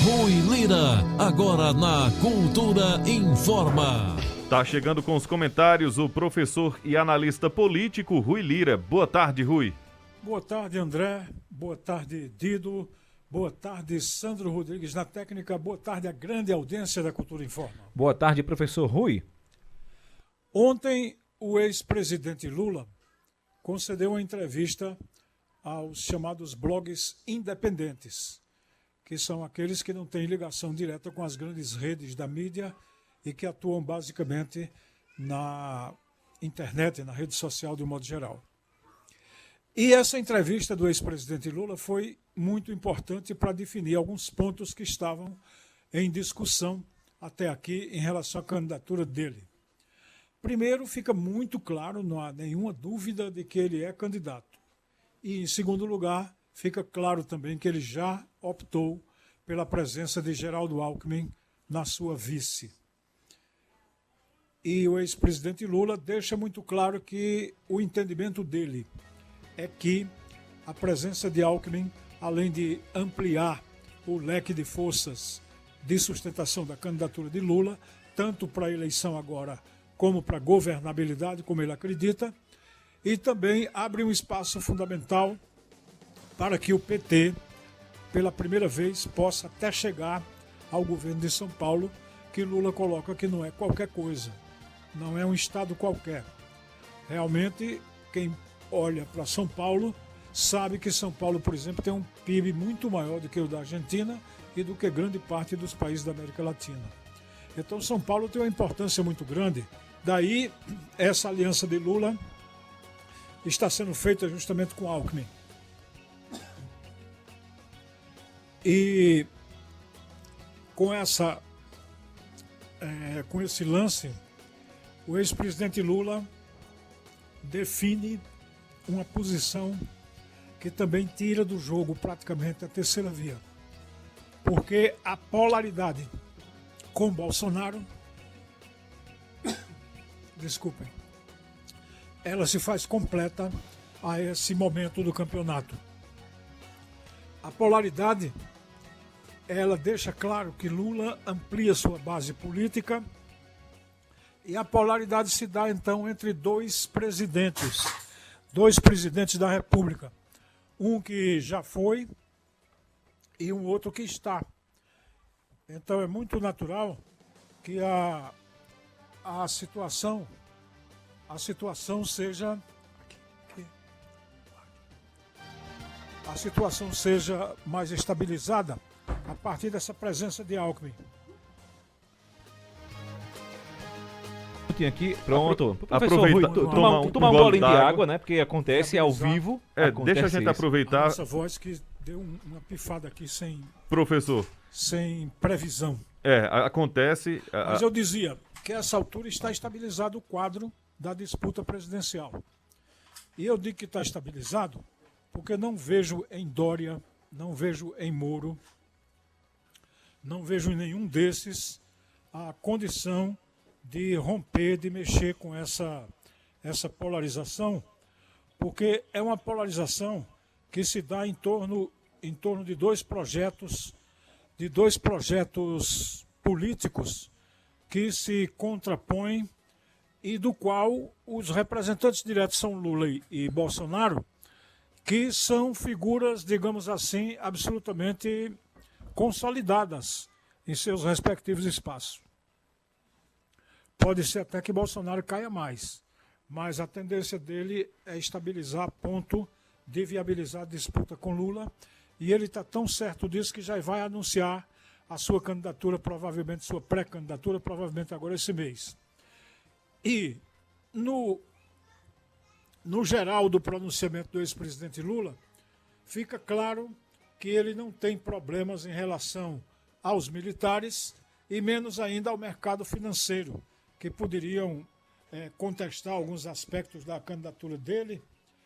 Rui Lira, agora na Cultura Informa. Tá chegando com os comentários o professor e analista político Rui Lira. Boa tarde, Rui. Boa tarde, André. Boa tarde, Dido. Boa tarde, Sandro Rodrigues na técnica. Boa tarde, a grande audiência da Cultura Informa. Boa tarde, professor Rui. Ontem, o ex-presidente Lula concedeu uma entrevista aos chamados blogs independentes, que são aqueles que não têm ligação direta com as grandes redes da mídia e que atuam basicamente na internet, na rede social de um modo geral. E essa entrevista do ex-presidente Lula foi muito importante para definir alguns pontos que estavam em discussão até aqui em relação à candidatura dele. Primeiro, fica muito claro, não há nenhuma dúvida de que ele é candidato. E, em segundo lugar, fica claro também que ele já optou pela presença de Geraldo Alckmin na sua vice. E o ex-presidente Lula deixa muito claro que o entendimento dele é que a presença de Alckmin, além de ampliar o leque de forças de sustentação da candidatura de Lula, tanto para a eleição agora como para a governabilidade, como ele acredita, e também abre um espaço fundamental para que o PT, pela primeira vez, possa até chegar ao governo de São Paulo, que Lula coloca que não é qualquer coisa, não é um estado qualquer. Realmente, quem olha para São Paulo sabe que São Paulo, por exemplo, tem um PIB muito maior do que o da Argentina e do que grande parte dos países da América Latina. Então, São Paulo tem uma importância muito grande. Daí, essa aliança de Lula está sendo feita justamente com Alckmin. E com esse lance, o ex-presidente Lula define uma posição que também tira do jogo praticamente a terceira via. Porque a polaridade com Bolsonaro, desculpem, ela se faz completa a esse momento do campeonato. A polaridade, ela deixa claro que Lula amplia sua base política e a polaridade se dá então entre dois presidentes da República. Um que já foi e um outro que está. Então é muito natural que a situação seja mais estabilizada a partir dessa presença de Alckmin. Aqui, pronto. Aproveita, tomar um bolinho de água, né? Porque acontece ao vivo. Deixa a gente aproveitar. Essa voz que deu uma pifada aqui Professor. sem previsão. Acontece. Mas eu dizia que a essa altura está estabilizado o quadro da disputa presidencial. E eu digo que está estabilizado porque não vejo em Dória, não vejo em Moro, não vejo em nenhum desses a condição de romper, de mexer com essa polarização, porque é uma polarização que se dá em torno de dois projetos políticos que se contrapõem e do qual os representantes diretos são Lula e Bolsonaro, que são figuras, digamos assim, absolutamente consolidadas em seus respectivos espaços. Pode ser até que Bolsonaro caia mais, mas a tendência dele é estabilizar a ponto de viabilizar a disputa com Lula, e ele está tão certo disso que já vai anunciar a sua candidatura, provavelmente sua pré-candidatura, provavelmente agora esse mês. E no geral do pronunciamento do ex-presidente Lula, fica claro que ele não tem problemas em relação aos militares e menos ainda ao mercado financeiro, que poderiam contestar alguns aspectos da candidatura dele,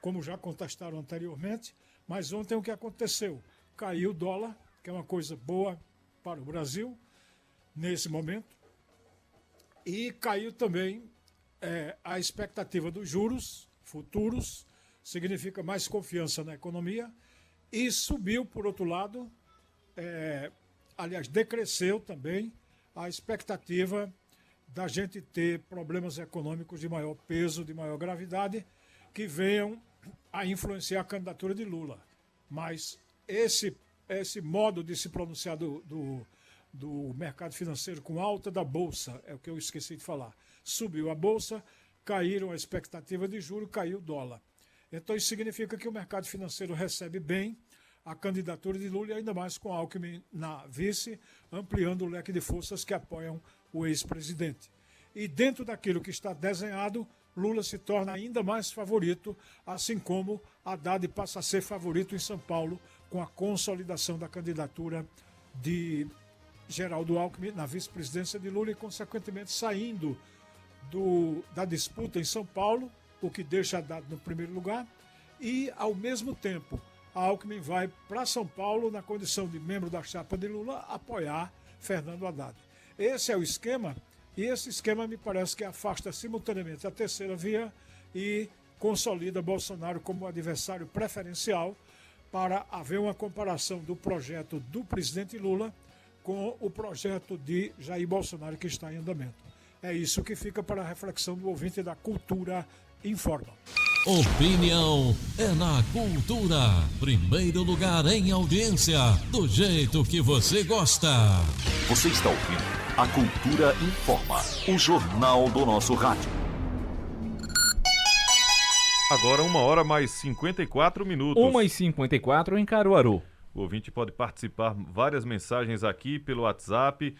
como já contestaram anteriormente, mas ontem o que aconteceu? Caiu o dólar, que é uma coisa boa para o Brasil, nesse momento, e caiu também a expectativa dos juros futuros, significa mais confiança na economia, e subiu, por outro lado, aliás, decresceu também a expectativa da gente ter problemas econômicos de maior peso, de maior gravidade, que venham a influenciar a candidatura de Lula. Mas esse modo de se pronunciar do mercado financeiro com alta da Bolsa, é o que eu esqueci de falar. Subiu a Bolsa, caíram a expectativa de juros, caiu o dólar. Então isso significa que o mercado financeiro recebe bem a candidatura de Lula, e ainda mais com Alckmin na vice, ampliando o leque de forças que apoiam o ex-presidente. E dentro daquilo que está desenhado, Lula se torna ainda mais favorito, assim como Haddad passa a ser favorito em São Paulo, com a consolidação da candidatura de Geraldo Alckmin na vice-presidência de Lula e, consequentemente, saindo da disputa em São Paulo, o que deixa Haddad no primeiro lugar, e, ao mesmo tempo, a Alckmin vai para São Paulo, na condição de membro da chapa de Lula, apoiar Fernando Haddad. Esse é o esquema, e esse esquema me parece que afasta simultaneamente a terceira via e consolida Bolsonaro como adversário preferencial, para haver uma comparação do projeto do presidente Lula com o projeto de Jair Bolsonaro, que está em andamento. É isso que fica para a reflexão do ouvinte da Cultura Informa. Opinião é na Cultura. Primeiro lugar em audiência, do jeito que você gosta. Você está ouvindo a Cultura Informa, o jornal do nosso rádio. Agora 1h mais 54 minutos. 1h54 em Caruaru. O ouvinte pode participar, várias mensagens aqui pelo WhatsApp.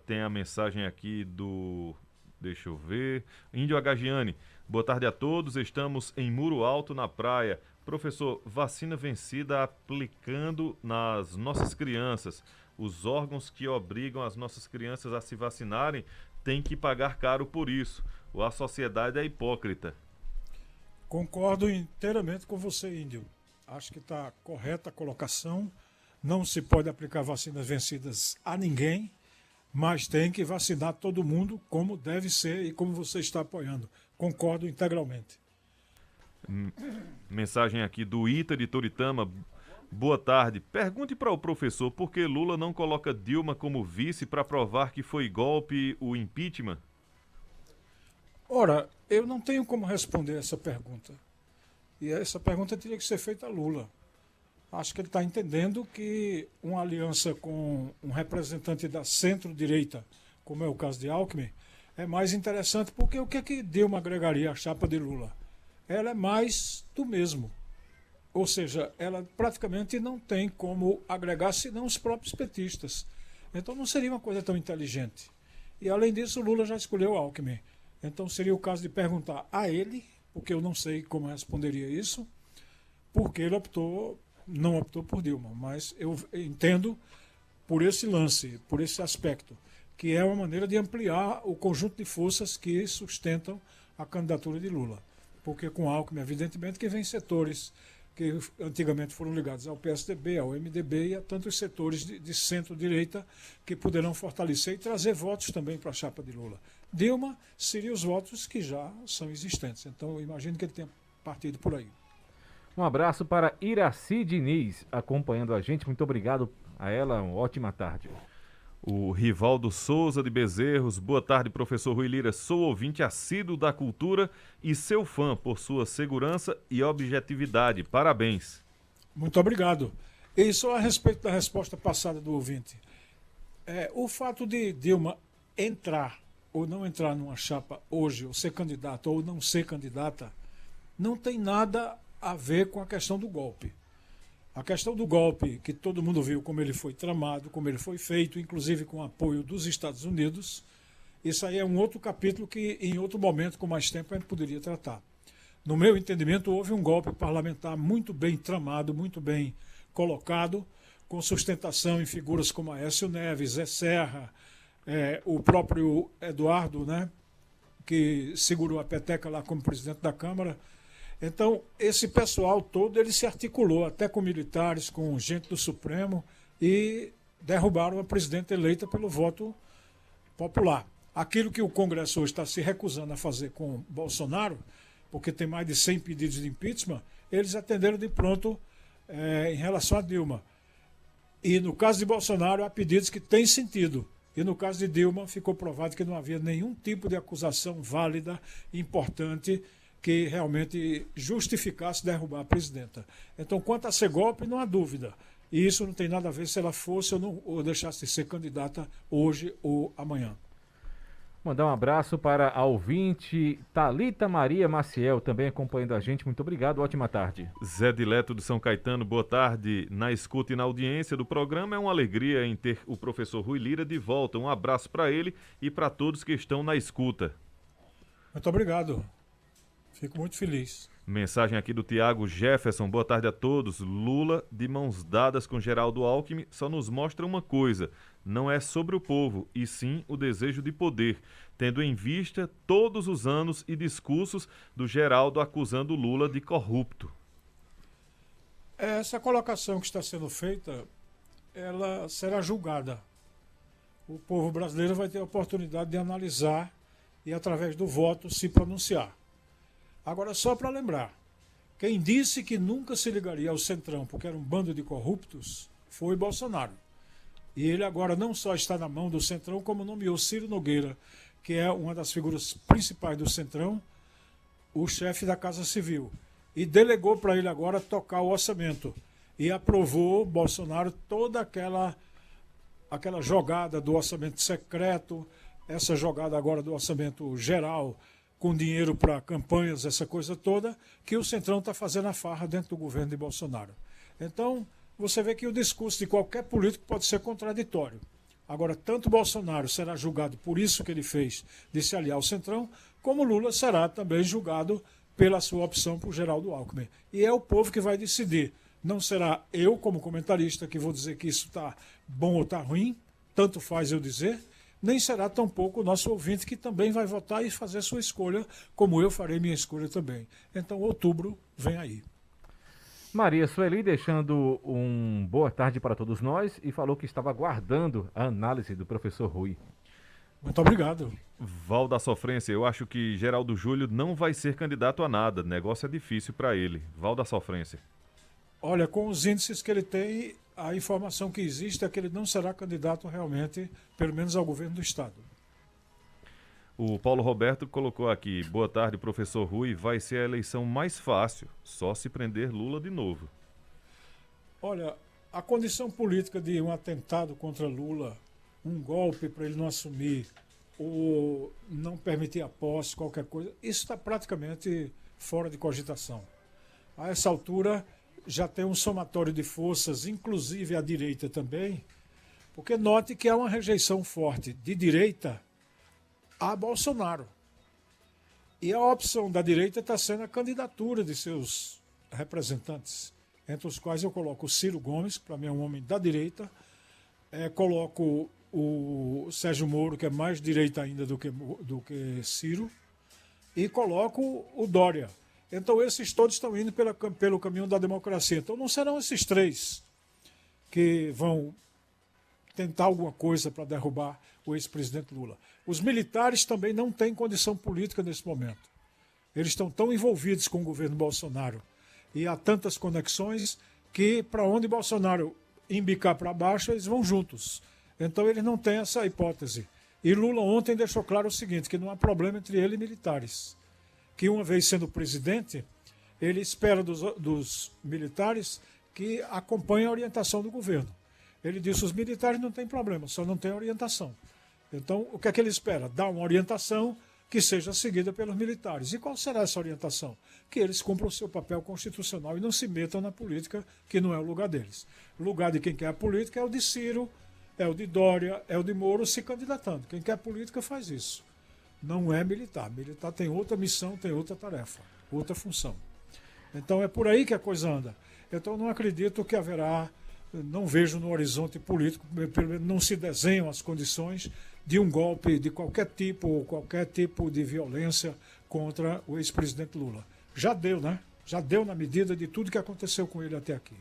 Tem a mensagem aqui do... Deixa eu ver. Índio Agagiani. Boa tarde a todos. Estamos em Muro Alto, na praia. Professor, vacina vencida aplicando nas nossas crianças. Os órgãos que obrigam as nossas crianças a se vacinarem têm que pagar caro por isso. Ou a sociedade é hipócrita. Concordo inteiramente com você, Índio. Acho que está correta a colocação. Não se pode aplicar vacinas vencidas a ninguém, mas tem que vacinar todo mundo como deve ser e como você está apoiando. Concordo integralmente. Mensagem aqui do Ita de Toritama. Boa tarde. Pergunte para o professor por que Lula não coloca Dilma como vice para provar que foi golpe o impeachment? Ora, eu não tenho como responder essa pergunta. E essa pergunta teria que ser feita a Lula. Acho que ele está entendendo que uma aliança com um representante da centro-direita, como é o caso de Alckmin, é mais interessante, porque o que Dilma agregaria à chapa de Lula? Ela é mais do mesmo. Ou seja, ela praticamente não tem como agregar senão os próprios petistas. Então não seria uma coisa tão inteligente. E além disso, Lula já escolheu Alckmin. Então seria o caso de perguntar a ele, porque eu não sei como responderia isso, porque ele não optou por Dilma. Mas eu entendo por esse lance, por esse aspecto, que é uma maneira de ampliar o conjunto de forças que sustentam a candidatura de Lula. Porque com Alckmin, evidentemente, que vem setores que antigamente foram ligados ao PSDB, ao MDB e a tantos setores de centro-direita que poderão fortalecer e trazer votos também para a chapa de Lula. Dilma seria os votos que já são existentes. Então, eu imagino que ele tenha partido por aí. Um abraço para Iraci Diniz, acompanhando a gente. Muito obrigado a ela. Uma ótima tarde. O Rivaldo Souza de Bezerros. Boa tarde, professor Rui Lira. Sou ouvinte assíduo da cultura e seu fã por sua segurança e objetividade. Parabéns. Muito obrigado. E só a respeito da resposta passada do ouvinte. O fato de Dilma entrar ou não entrar numa chapa hoje, ou ser candidata ou não ser candidata, não tem nada a ver com a questão do golpe. A questão do golpe, que todo mundo viu como ele foi tramado, como ele foi feito, inclusive com apoio dos Estados Unidos, isso aí é um outro capítulo que em outro momento, com mais tempo, a gente poderia tratar. No meu entendimento, houve um golpe parlamentar muito bem tramado, muito bem colocado, com sustentação em figuras como Aécio Neves, Zé Serra, o próprio Eduardo, né, que segurou a peteca lá como presidente da Câmara. Então, esse pessoal todo, ele se articulou até com militares, com gente do Supremo, e derrubaram a presidenta eleita pelo voto popular. Aquilo que o Congresso hoje está se recusando a fazer com Bolsonaro, porque tem mais de 100 pedidos de impeachment, eles atenderam de pronto em relação a Dilma. E no caso de Bolsonaro, há pedidos que têm sentido. E no caso de Dilma, ficou provado que não havia nenhum tipo de acusação válida, importante, que realmente justificasse derrubar a presidenta. Então, quanto a ser golpe, não há dúvida. E isso não tem nada a ver se ela fosse ou deixasse de ser candidata hoje ou amanhã. Mandar um abraço para a ouvinte Thalita Maria Maciel, também acompanhando a gente. Muito obrigado, ótima tarde. Zé Dileto de São Caetano, boa tarde. Na escuta e na audiência do programa, é uma alegria em ter o professor Rui Lira de volta. Um abraço para ele e para todos que estão na escuta. Muito obrigado. Fico muito feliz. Mensagem aqui do Tiago Jefferson, boa tarde a todos. Lula, de mãos dadas com Geraldo Alckmin, só nos mostra uma coisa: não é sobre o povo, e sim o desejo de poder, tendo em vista todos os anos e discursos do Geraldo acusando Lula de corrupto. Essa colocação que está sendo feita, ela será julgada. O povo brasileiro vai ter a oportunidade de analisar e, através do voto, se pronunciar. Agora, só para lembrar, quem disse que nunca se ligaria ao Centrão porque era um bando de corruptos foi Bolsonaro. E ele agora não só está na mão do Centrão, como nomeou Ciro Nogueira, que é uma das figuras principais do Centrão, o chefe da Casa Civil. E delegou para ele agora tocar o orçamento. E aprovou Bolsonaro toda aquela jogada do orçamento secreto, essa jogada agora do orçamento geral, com dinheiro para campanhas, essa coisa toda, que o Centrão está fazendo a farra dentro do governo de Bolsonaro. Então, você vê que o discurso de qualquer político pode ser contraditório. Agora, tanto Bolsonaro será julgado por isso que ele fez de se aliar ao Centrão, como Lula será também julgado pela sua opção por Geraldo Alckmin. E é o povo que vai decidir. Não será eu, como comentarista, que vou dizer que isso está bom ou está ruim, tanto faz eu dizer, nem será tampouco o nosso ouvinte que também vai votar e fazer sua escolha, como eu farei minha escolha também. Então, outubro vem aí. Maria Sueli deixando um boa tarde para todos nós e falou que estava aguardando a análise do professor Rui. Muito obrigado. Val da Sofrência, eu acho que Geraldo Júlio não vai ser candidato a nada. Negócio é difícil para ele. Val da Sofrência. Olha, com os índices que ele tem, a informação que existe é que ele não será candidato realmente, pelo menos ao governo do Estado. O Paulo Roberto colocou aqui, boa tarde, professor Rui, vai ser a eleição mais fácil, só se prender Lula de novo. Olha, a condição política de um atentado contra Lula, um golpe para ele não assumir, ou não permitir a posse, qualquer coisa, isso está praticamente fora de cogitação. A essa altura já tem um somatório de forças, inclusive a direita também, porque note que há uma rejeição forte de direita a Bolsonaro. E a opção da direita está sendo a candidatura de seus representantes, entre os quais eu coloco o Ciro Gomes, que para mim é um homem da direita, coloco o Sérgio Moro, que é mais direita ainda do que Ciro, e coloco o Dória. Então esses todos estão indo pelo caminho da democracia. Então não serão esses três que vão tentar alguma coisa para derrubar o ex-presidente Lula. Os militares também não têm condição política nesse momento. Eles estão tão envolvidos com o governo Bolsonaro e há tantas conexões que para onde Bolsonaro embicar para baixo, eles vão juntos. Então eles não têm essa hipótese. E Lula ontem deixou claro o seguinte, que não há problema entre ele e militares. Que uma vez sendo presidente, ele espera dos militares que acompanhem a orientação do governo. Ele disse, os militares não têm problema, só não têm orientação. Então, o que é que ele espera? Dar uma orientação que seja seguida pelos militares. E qual será essa orientação? Que eles cumpram o seu papel constitucional e não se metam na política, que não é o lugar deles. O lugar de quem quer a política é o de Ciro, é o de Dória, é o de Moro se candidatando. Quem quer a política faz isso. Não é militar. Militar tem outra missão, tem outra tarefa, outra função. Então é por aí que a coisa anda. Então não acredito que haverá, não vejo no horizonte político, pelo menos não se desenham as condições de um golpe de qualquer tipo ou qualquer tipo de violência contra o ex-presidente Lula. Já deu, né? Já deu na medida de tudo que aconteceu com ele até aqui.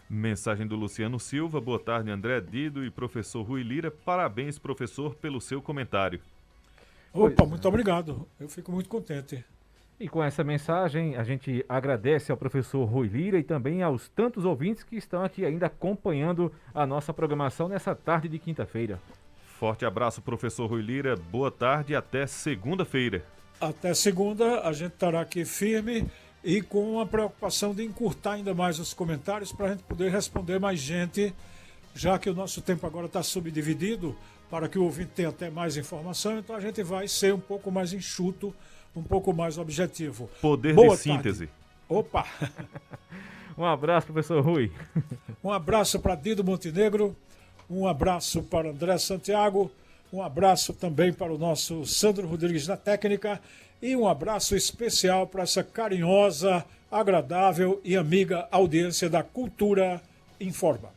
Mensagem do Luciano Silva, boa tarde André Dido e professor Rui Lira, parabéns professor pelo seu comentário. Opa, muito obrigado. Eu fico muito contente. E com essa mensagem, a gente agradece ao professor Rui Lira e também aos tantos ouvintes que estão aqui ainda acompanhando a nossa programação nessa tarde de quinta-feira. Forte abraço, professor Rui Lira. Boa tarde e até segunda-feira. Até segunda, a gente estará aqui firme e com a preocupação de encurtar ainda mais os comentários para a gente poder responder mais gente, já que o nosso tempo agora está subdividido para que o ouvinte tenha até mais informação, então a gente vai ser um pouco mais enxuto, um pouco mais objetivo. Poder Boa de síntese. tarde. Opa! Um abraço, professor Rui. Um abraço para Dido Montenegro, um abraço para André Santiago, um abraço também para o nosso Sandro Rodrigues na técnica e um abraço especial para essa carinhosa, agradável e amiga audiência da Cultura Informa.